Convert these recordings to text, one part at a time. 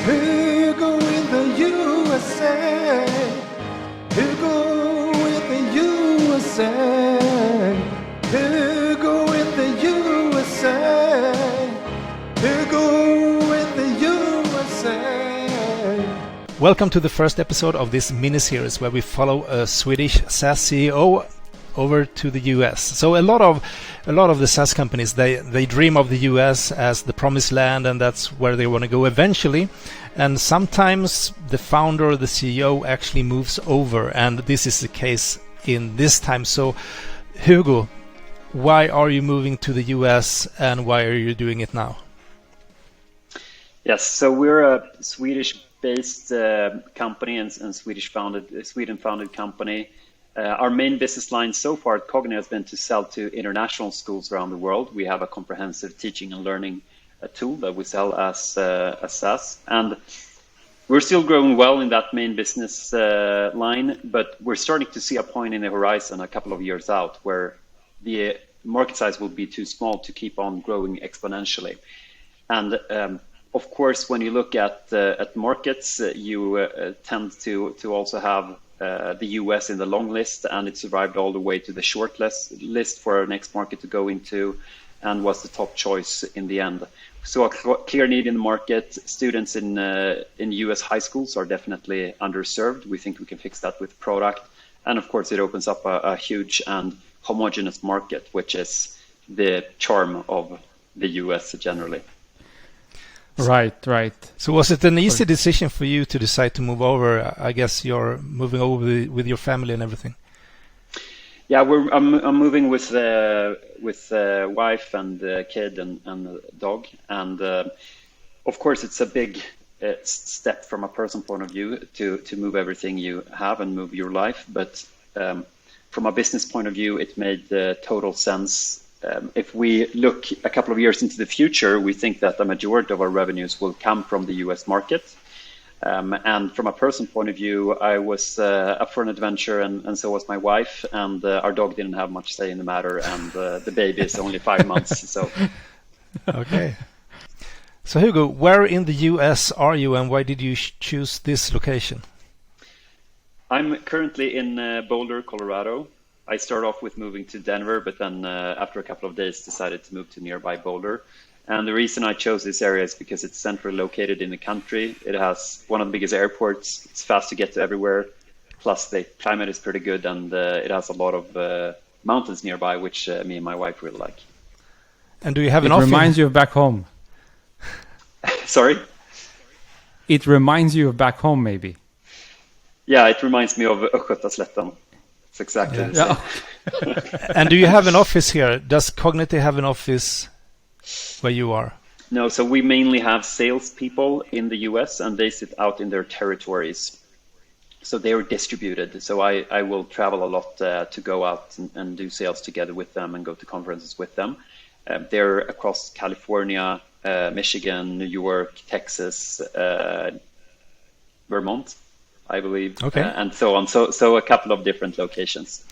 Hugo in the USA. Hugo in the USA. Hugo in the USA. Hugo in the USA. Welcome to the first episode of this mini-series where we follow a Swedish SaaS CEO over to the US. So a lot of the SaaS companies, they dream of the US as the promised land, and that's where they want to go eventually. And sometimes the founder or the CEO actually moves over, and this is the case in this time. So Hugo, why are you moving to the US and why are you doing it now? Yes, so we're a Swedish-based company and Sweden-founded company. Our main business line so far at Kognity has been to sell to international schools around the world. We have a comprehensive teaching and learning tool that we sell as a SaaS. And we're still growing well in that main business line, but we're starting to see a point in the horizon a couple of years out where the market size will be too small to keep on growing exponentially. And of course, when you look at markets, you tend to also have the US in the long list, and it survived all the way to the short list for our next market to go into, and was the top choice in the end. So a clear need in the market. Students in US high schools are definitely underserved. We think we can fix that with product, and of course, it opens up a huge and homogeneous market, which is the charm of the US generally. Right. So was it an easy decision for you to decide to move over? I guess you're moving over with your family and everything. Yeah, I'm moving with wife and kid and dog, and of course it's a big step from a personal point of view to move everything you have and move your life. But from a business point of view, it made total sense. If we look a couple of years into the future, we think that the majority of our revenues will come from the US market. And from a personal point of view, I was up for an adventure, and so was my wife, and our dog didn't have much say in the matter, and the baby is only 5 months. So, okay. So Hugo, where in the US are you, and why did you choose this location? I'm currently in Boulder, Colorado. I started off with moving to Denver, but then after a couple of days decided to move to nearby Boulder. And the reason I chose this area is because it's centrally located in the country. It has one of the biggest airports. It's fast to get to everywhere. Plus the climate is pretty good, and it has a lot of mountains nearby, which me and my wife really like. And do you have an office? It reminds you of back home. Sorry? It reminds you of back home, maybe. Yeah, it reminds me of Östgötaslätten. It's exactly the same. And do you have an office here? Does Kognity have an office where you are? No, so we mainly have salespeople in the US, and they sit out in their territories. So they are distributed. So I will travel a lot to go out and do sales together with them and go to conferences with them. They're across California, Michigan, New York, Texas, Vermont, I believe, okay. And so on. So a couple of different locations.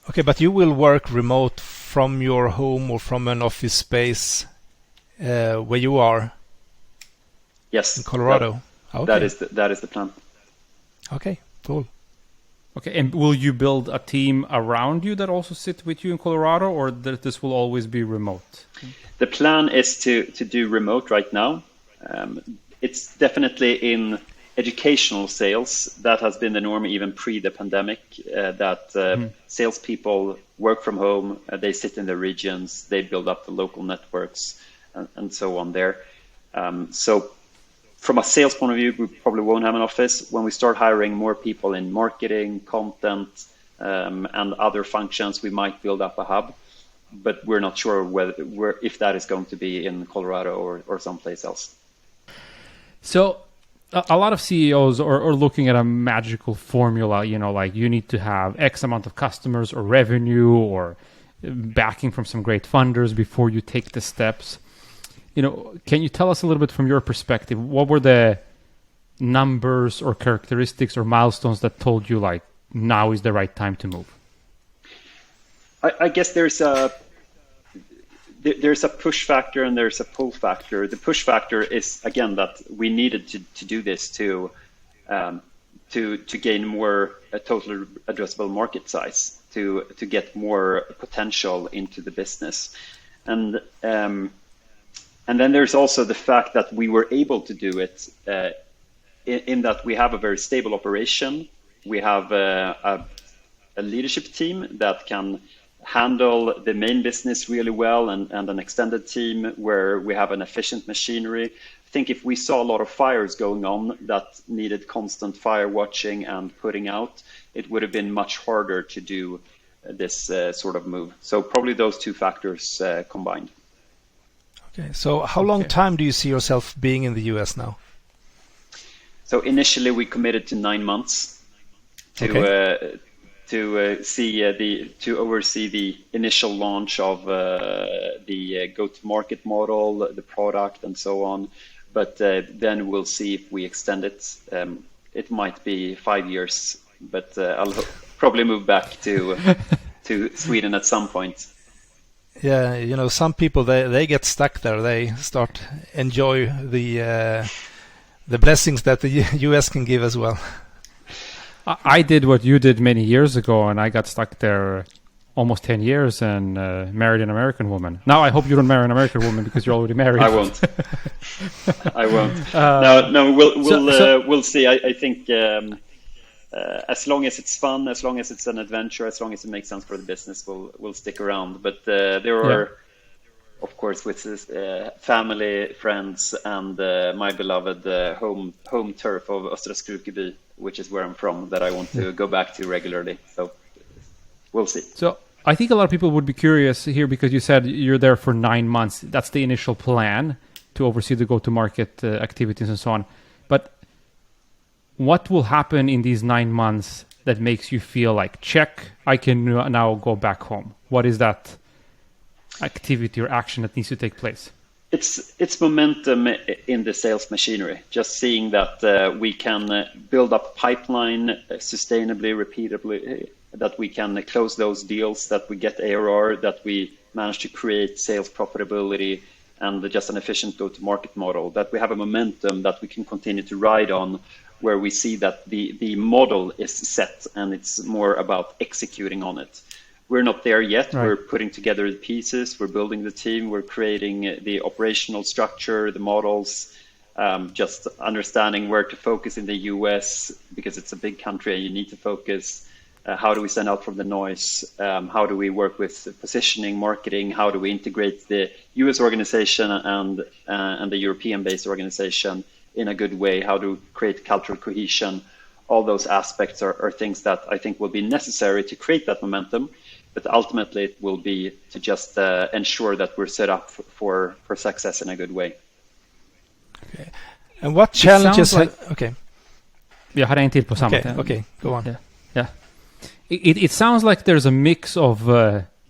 Okay, but you will work remote from your home or from an office space where you are? Yes. In Colorado? Okay. That is the plan. Okay, cool. Okay, and will you build a team around you that also sit with you in Colorado, or that this will always be remote? The plan is to do remote right now. It's definitely in educational sales. That has been the norm even pre the pandemic, that salespeople work from home, they sit in their regions, they build up the local networks and so on there. So from a sales point of view, we probably won't have an office. When we start hiring more people in marketing, content, and other functions, we might build up a hub, but we're not sure if that is going to be in Colorado or someplace else. So a lot of CEOs are looking at a magical formula, like you need to have X amount of customers or revenue or backing from some great funders before you take the steps. Can you tell us a little bit from your perspective, what were the numbers or characteristics or milestones that told you like now is the right time to move? I guess there's there's a push factor and there's a pull factor. The push factor is, again, that we needed to do this to gain more total addressable market size, to get more potential into the business. And then there's also the fact that we were able to do it in that we have a very stable operation. We have a leadership team that can handle the main business really well, and an extended team where we have an efficient machinery. I think if we saw a lot of fires going on that needed constant fire watching and putting out, it would have been much harder to do this sort of move. So probably those two factors combined. Okay, so how long time do you see yourself being in the US now? So initially we committed to 9 months to oversee the initial launch of the go-to-market model, the product, and so on. But then we'll see if we extend it. It might be 5 years, but I'll probably move back to Sweden at some point. Yeah, you know, some people they get stuck there. They start enjoy the blessings that the US can give as well. I did what you did many years ago, and I got stuck there almost 10 years and married an American woman. Now I hope you don't marry an American woman because you're already married. I won't. I won't. No, we'll see. I think as long as it's fun, as long as it's an adventure, as long as it makes sense for the business, we'll stick around. But there are, of course, with family, friends, and my beloved home turf of Östra Skrukeby, which is where I'm from, that I want to go back to regularly. So we'll see. So I think a lot of people would be curious here because you said you're there for 9 months. That's the initial plan to oversee the go-to-market activities and so on. But what will happen in these 9 months that makes you feel like, check, I can now go back home? What is that activity or action that needs to take place? It's momentum in the sales machinery. Just seeing that we can build up pipeline sustainably, repeatably, that we can close those deals, that we get ARR, that we manage to create sales profitability, and just an efficient go-to-market model, that we have a momentum that we can continue to ride on, where we see that the model is set and it's more about executing on it. We're not there yet. Right. We're putting together the pieces. We're building the team. We're creating the operational structure, the models, just understanding where to focus in the US because it's a big country and you need to focus. How do we stand out from the noise? How do we work with positioning, marketing? How do we integrate the US organization and the European-based organization in a good way? How to create cultural cohesion? All those aspects are things that I think will be necessary to create that momentum. But ultimately, it will be to just ensure that we're set up for success in a good way. Okay. And what challenges? Okay. Jag hade en till på samma. Okay, go on. Yeah. It sounds like there's a mix of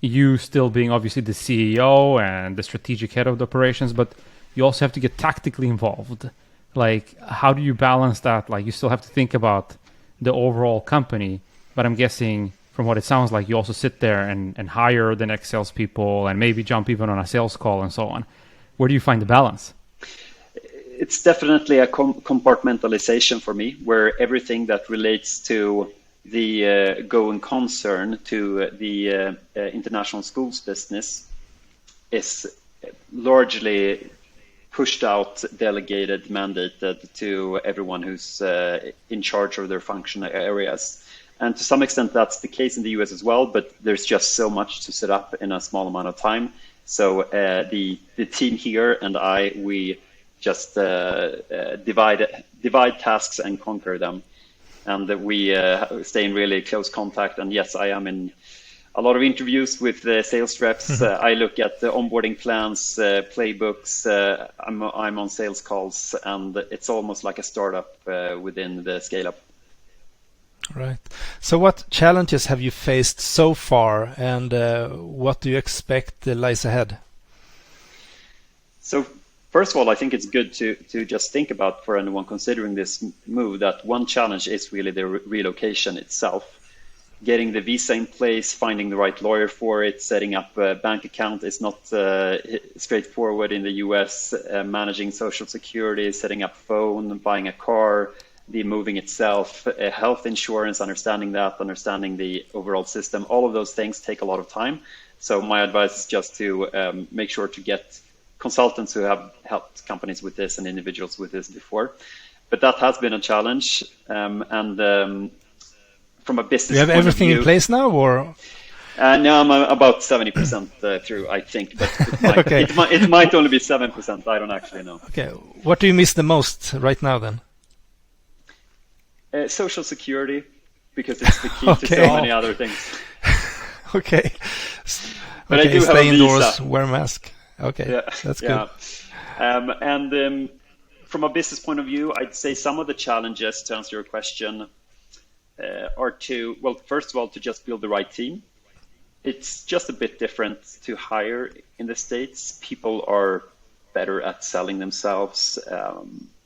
you still being obviously the CEO and the strategic head of the operations, but you also have to get tactically involved. Like, how do you balance that? Like, you still have to think about the overall company, but I'm guessing from what it sounds like, you also sit there and hire the next salespeople and maybe jump even on a sales call and so on. Where do you find the balance? It's definitely a compartmentalization for me, where everything that relates to the going concern, to the international schools business, is largely pushed out, delegated, mandated to everyone who's in charge of their functional areas. And to some extent, that's the case in the US as well, but there's just so much to set up in a small amount of time. So the team here and we just divide tasks and conquer them. And we stay in really close contact. And yes, I am in a lot of interviews with sales reps. I look at the onboarding plans, playbooks. I'm on sales calls, and it's almost like a startup within the scale-up. Right. So what challenges have you faced so far, and what do you expect lies ahead? So first of all, I think it's good to just think about, for anyone considering this move, that one challenge is really the relocation itself. getting the visa in place, finding the right lawyer for it, setting up a bank account is not straightforward in the US, managing social security, setting up phone, buying a car, the moving itself, health insurance, understanding the overall system. All of those things take a lot of time. So my advice is just to make sure to get consultants who have helped companies with this and individuals with this before. But that has been a challenge. From a business you have point everything of view, in place now, or? No, I'm about 70% through, I think, but Okay. it might only be 7%. I don't actually know. Okay. What do you miss the most right now then? Social security, because it's the key to Okay. so many other things. Okay. But I Okay, do have stay a indoors, visa. wear a mask. Okay, Yeah, that's good. Yeah. From a business point of view, I'd say some of the challenges, to answer your question, are first of all, to just build the right team. It's just a bit different to hire in the States. People are better at selling themselves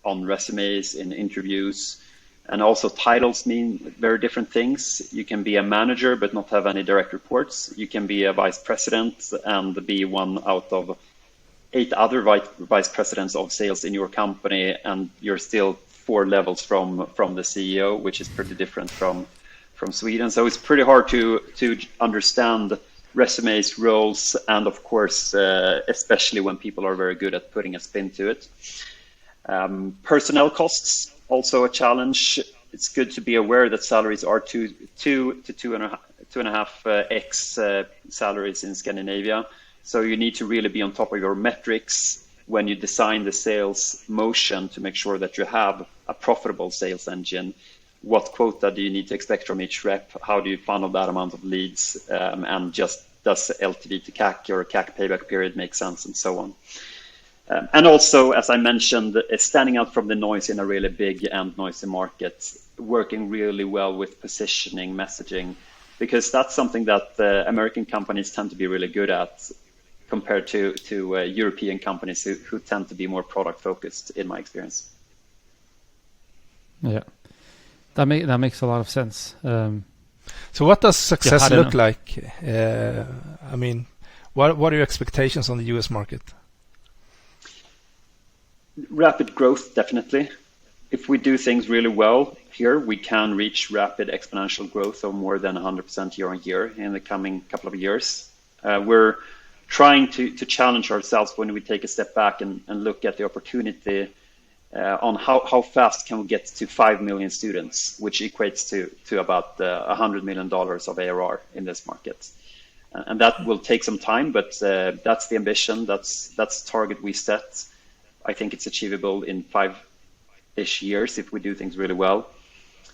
on resumes, in interviews, and also titles mean very different things. You can be a manager but not have any direct reports. You can be a vice president and be one out of 8 other vice presidents of sales in your company, and you're still 4 levels from the CEO, which is pretty different from Sweden. So it's pretty hard to understand resumes, roles, and of course, especially when people are very good at putting a spin to it. Personnel costs, also a challenge. It's good to be aware that salaries are 2 to 2.5x salaries in Scandinavia. So you need to really be on top of your metrics when you design the sales motion to make sure that you have a profitable sales engine. What quota do you need to expect from each rep? How do you funnel that amount of leads? And just does LTV to CAC or CAC payback period make sense, and so on. And also, as I mentioned, standing out from the noise in a really big and noisy market, working really well with positioning, messaging, because that's something that American companies tend to be really good at compared to European companies who tend to be more product focused, in my experience. Yeah, that makes a lot of sense. So what does success look know. like? I mean, what are your expectations on the US market? Rapid growth, definitely. If we do things really well here, we can reach rapid exponential growth of more than 100% year on year in the coming couple of years. We're trying to challenge ourselves when we take a step back and look at the opportunity on how fast can we get to 5 million students, which equates to about $100 million of ARR in this market. And that will take some time, but that's the ambition. That's the target we set. I think it's achievable in 5-ish years if we do things really well.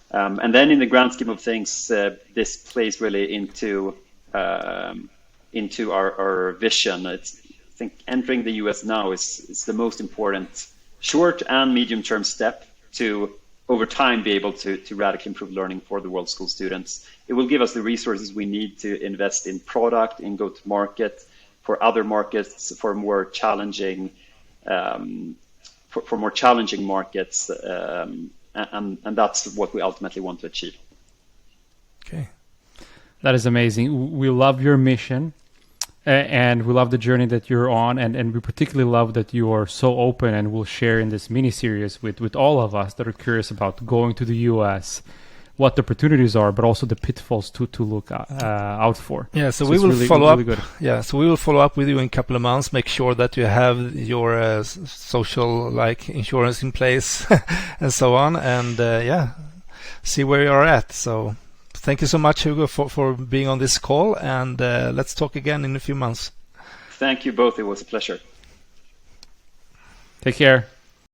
And then in the grand scheme of things, this plays really into our vision. I think entering the US now is the most important short and medium term step to over time be able to radically improve learning for the world school students. It will give us the resources we need to invest in product, in go to market, for other markets, for more challenging markets, and that's what we ultimately want to achieve. Okay. That is amazing. We love your mission, and we love the journey that you're on, and we particularly love that you are so open and will share in this mini-series with all of us that are curious about going to the US, what the opportunities are, but also the pitfalls to look out for. Yeah, so we will really, follow really up. Good. Yeah, so we will follow up with you in a couple of months. Make sure that you have your social insurance in place and so on, and see where you are at. So thank you so much, Hugo, for being on this call, and let's talk again in a few months. Thank you both. It was a pleasure. Take care.